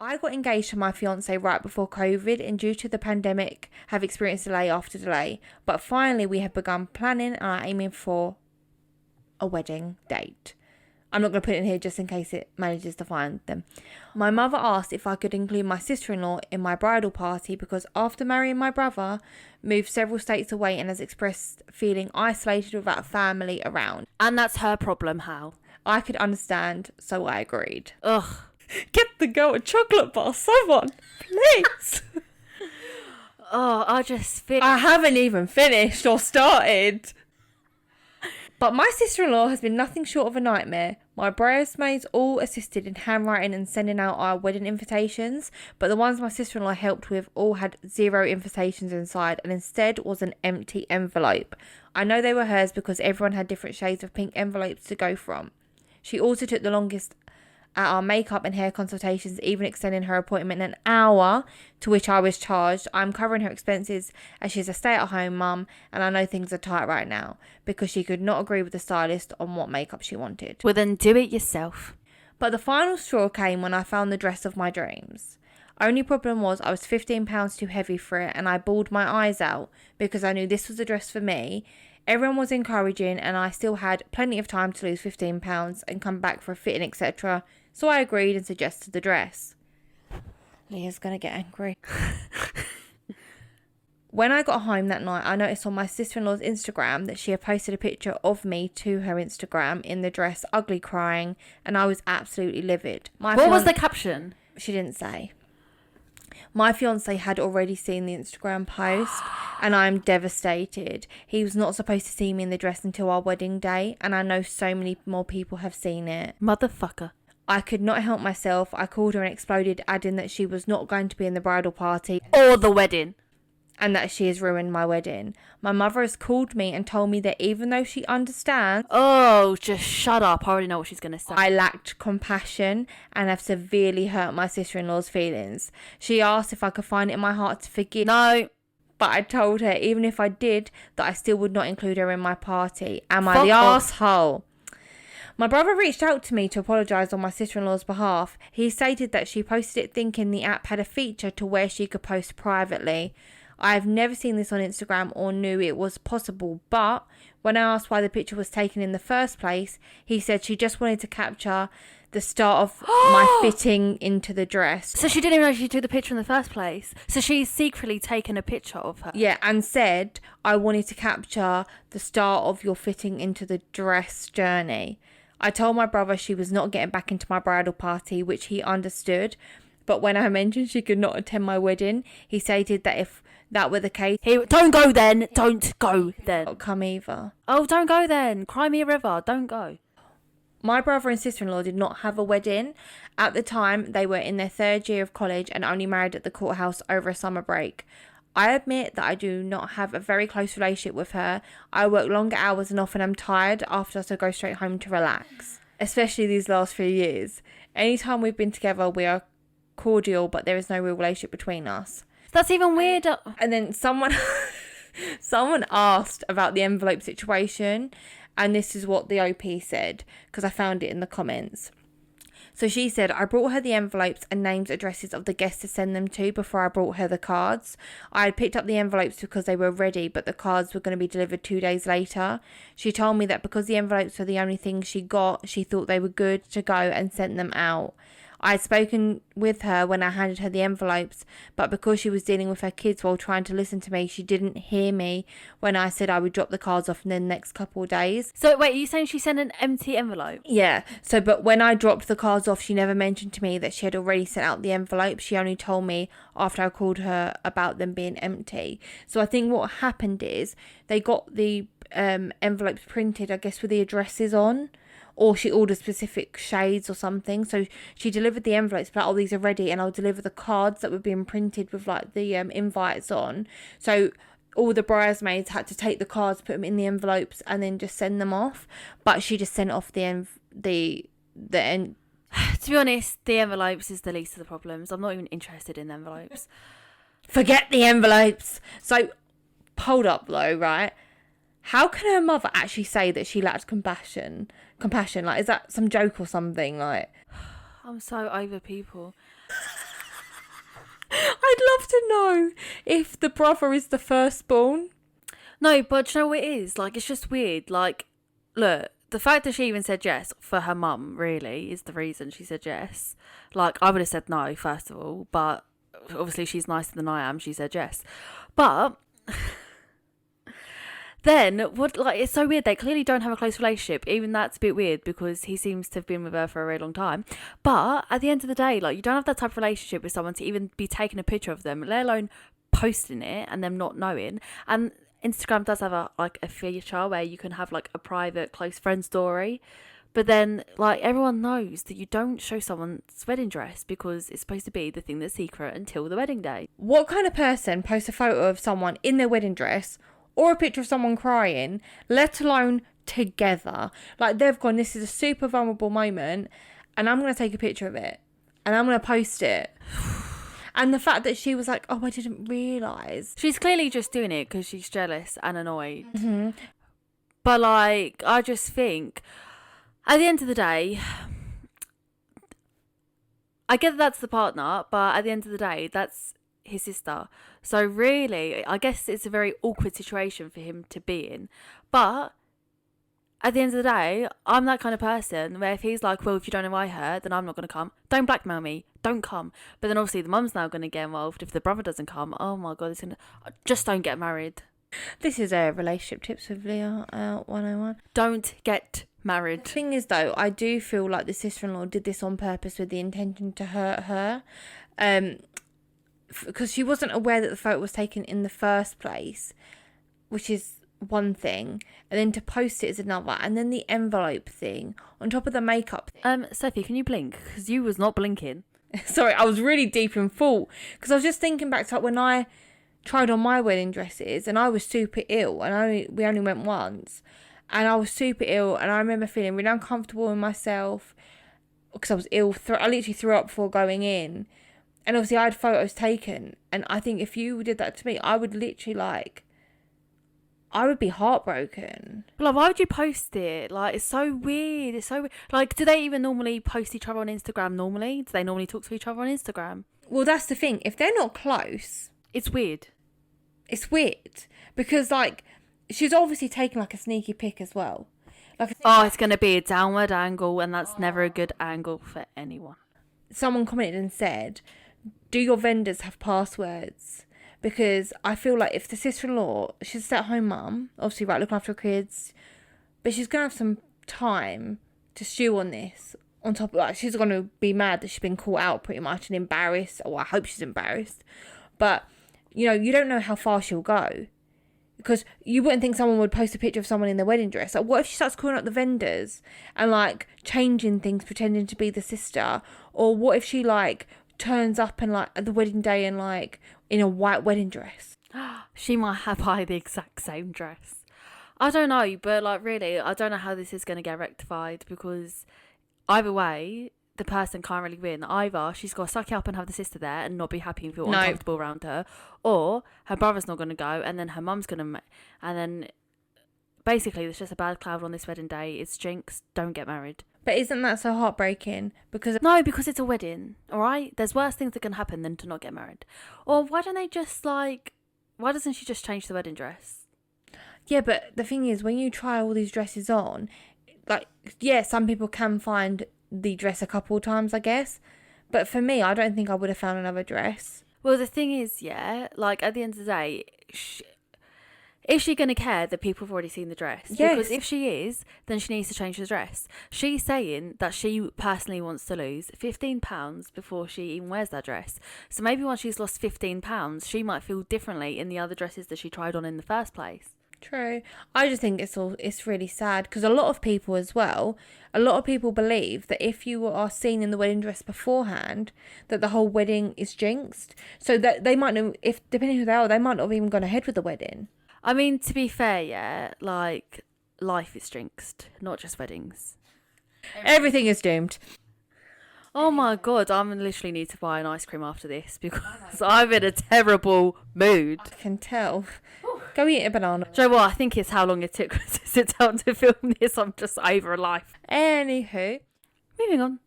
I got engaged to my fiance right before COVID, and due to the pandemic have experienced delay after delay. But finally we have begun planning and are aiming for a wedding date. I'm not going to put it in here just in case it manages to find them. My mother asked if I could include my sister-in-law in my bridal party because after marrying my brother, moved several states away and has expressed feeling isolated without family around. And that's her problem, how? I could understand, so I agreed. Ugh. Get the girl a chocolate bar, someone, please. Oh, I just feel... I haven't even finished or started. But my sister-in-law has been nothing short of a nightmare. My bridesmaids all assisted in handwriting and sending out our wedding invitations, but the ones my sister-in-law helped with all had 0 invitations inside and instead was an empty envelope. I know they were hers because everyone had different shades of pink envelopes to go from. She also took the longest at our makeup and hair consultations, even extending her appointment an hour, to which I was charged. I'm covering her expenses as she's a stay-at-home mum, and I know things are tight right now because she could not agree with the stylist on what makeup she wanted. Well, then do it yourself. But the final straw came when I found the dress of my dreams. Only problem was I was £15 too heavy for it, and I bawled my eyes out because I knew this was the dress for me. Everyone was encouraging and I still had plenty of time to lose £15 and come back for a fitting, etc. So I agreed and suggested the dress. Leah's going to get angry. When I got home that night, I noticed on my sister-in-law's Instagram that she had posted a picture of me to her Instagram in the dress, ugly crying, and I was absolutely livid. What was the caption? She didn't say. My fiance had already seen the Instagram post and I'm devastated. He was not supposed to see me in the dress until our wedding day, and I know so many more people have seen it. Motherfucker. I could not help myself. I called her and exploded, adding that she was not going to be in the bridal party Or the wedding. and that she has ruined my wedding. My mother has called me and told me that even though she understands, Oh, just shut up. I already know what she's going to say. I lacked compassion and have severely hurt my sister-in-law's feelings. She asked if I could find it in my heart to forgive. No. But I told her even if I did, that I still would not include her in my party. Am I Fuck the off. arsehole? My brother reached out to me to apologise on my sister-in-law's behalf. He stated that she posted it thinking the app had a feature to where she could post privately. I have never seen this on Instagram or knew it was possible, but when I asked why the picture was taken in the first place, he said she just wanted to capture the start of my fitting into the dress. So she didn't even know she took the picture in the first place. So she's secretly taken a picture of her. Yeah, and said, I wanted to capture the start of your fitting into the dress journey. I told my brother she was not getting back into my bridal party, which he understood. But when I mentioned she could not attend my wedding, he stated that if that were the case, Don't go then. Don't go then. not come either. Oh, don't go then. Cry me a river. Don't go. My brother and sister-in-law did not have a wedding. At the time, they were in their 3rd year of college and only married at the courthouse over a summer break. I admit that I do not have a very close relationship with her. I work longer hours and often am tired after, so go straight home to relax. Especially these last few years. Anytime we've been together, we are cordial, but there is no real relationship between us. That's even weirder. And then someone asked about the envelope situation, and this is what the OP said, because I found it in the comments. So she said, I brought her the envelopes and names, addresses of the guests to send them to before I brought her the cards. I had picked up the envelopes because they were ready, but the cards were going to be delivered 2 days later. She told me that because the envelopes were the only thing she got, she thought they were good to go and sent them out. I had spoken with her when I handed her the envelopes, but because she was dealing with her kids while trying to listen to me, she didn't hear me when I said I would drop the cards off in the next couple of days. So wait, are you saying she sent an empty envelope? Yeah, but when I dropped the cards off, she never mentioned to me that she had already sent out the envelopes. She only told me after I called her about them being empty. So I think what happened is they got the envelopes printed, I guess, with the addresses on. Or she ordered specific shades or something. So she delivered the envelopes, but oh, these are ready, and I'll deliver the cards that were being printed with like the invites on. So all the bridesmaids had to take the cards, put them in the envelopes, and then just send them off. But she just sent off the To be honest, the envelopes is the least of the problems. I'm not even interested in envelopes. Forget the envelopes. So hold up though, right? How can her mother actually say that she lacked compassion? Like, is that some joke or something? Like, I'm so over people. I'd love to know if the brother is the firstborn. No, but do you know what it is? Like, it's just weird. Like, look, the fact that she even said yes for her mum, really, is the reason she said yes. Like, I would have said no, first of all, but obviously she's nicer than I am. She said yes. But then, what? Like, it's so weird. They clearly don't have a close relationship. Even that's a bit weird because he seems to have been with her for a very long time. But at the end of the day, like, you don't have that type of relationship with someone to even be taking a picture of them, let alone posting it and them not knowing. And Instagram does have a feature where you can have like a private close friend story, but then like everyone knows that you don't show someone's wedding dress because it's supposed to be the thing that's secret until the wedding day. What kind of person posts a photo of someone in their wedding dress or a picture of someone crying, let alone together? Like, they've gone, this is a super vulnerable moment and I'm going to take a picture of it and I'm going to post it. And the fact that she was like, oh, I didn't realise. She's clearly just doing it because she's jealous and annoyed. Mm-hmm. But, like, I just think, at the end of the day, I get that that's the partner, but at the end of the day, that's his sister. So, really, I guess it's a very awkward situation for him to be in. But at the end of the day, I'm that kind of person where if he's like, well, if you don't invite her, then I'm not going to come. Don't blackmail me. Don't come. But then obviously the mum's now going to get involved if the brother doesn't come. Oh my God, just don't get married. This is a relationship tips with Leah 101. Don't get married. The thing is, though, I do feel like the sister-in-law did this on purpose with the intention to hurt her. Because she wasn't aware that the photo was taken in the first place, which is one thing, and then to post it is another, and then the envelope thing on top of the makeup thing. Sophie, can you blink? Because you was not blinking. Sorry, I was really deep in thought because I was just thinking back to like when I tried on my wedding dresses and I was super ill and we only went once and I was super ill and I remember feeling really uncomfortable in myself because I was ill. I literally threw up before going in, and obviously I had photos taken, and I think if you did that to me, I would literally I would be heartbroken. Like, why would you post it? Like, it's so weird. It's so weird. Like, do they even normally post each other on Instagram normally? Do they normally talk to each other on Instagram? Well, that's the thing. If they're not close... It's weird. It's weird. Because, like, she's obviously taking, like, a sneaky pic as well. It's going to be a downward angle, and that's never a good angle for anyone. Someone commented and said, do your vendors have passwords? Because I feel like if the sister-in-law, she's a stay-at-home mum, obviously, right, looking after her kids, but she's going to have some time to stew on this. On top of that, she's going to be mad that she's been caught out pretty much and embarrassed. Or I hope she's embarrassed. But, you know, you don't know how far she'll go. Because you wouldn't think someone would post a picture of someone in their wedding dress. Like, what if she starts calling up the vendors and, like, changing things, pretending to be the sister? Or what if she, like, turns up and, like, at the wedding day and, like, in a white wedding dress? She might buy the exact same dress. I don't know, but, like, really, I don't know how this is going to get rectified because either way, the person can't really win. Either she's got to suck it up and have the sister there and not be happy and feel uncomfortable around her, or her brother's not going to go and then her mum's going to... And then, basically, there's just a bad cloud on this wedding day. It's jinx. Don't get married. But isn't that so heartbreaking? Because it's a wedding, all right? There's worse things that can happen than to not get married. Or why don't they just, like... Why doesn't she just change the wedding dress? Yeah, but the thing is, when you try all these dresses on, like, yeah, some people can find the dress a couple of times, I guess. But for me, I don't think I would have found another dress. Well, the thing is, yeah, like, at the end of the day... Is she going to care that people have already seen the dress? Yes. Because if she is, then she needs to change the dress. She's saying that she personally wants to lose £15 before she even wears that dress. So maybe once she's lost £15, she might feel differently in the other dresses that she tried on in the first place. True. I just think it's really sad because a lot of people believe that if you are seen in the wedding dress beforehand, that the whole wedding is jinxed. So that they might know, if depending who they are, they might not have even gone ahead with the wedding. I mean, to be fair, yeah, like, life is jinxed, not just weddings. Everything is doomed. Oh my God, I literally need to buy an ice cream after this because I'm in a terrible mood. I can tell. Go eat a banana. Do you know what? I think it's how long it took to sit down to film this. I'm just over life. Anywho. Moving on.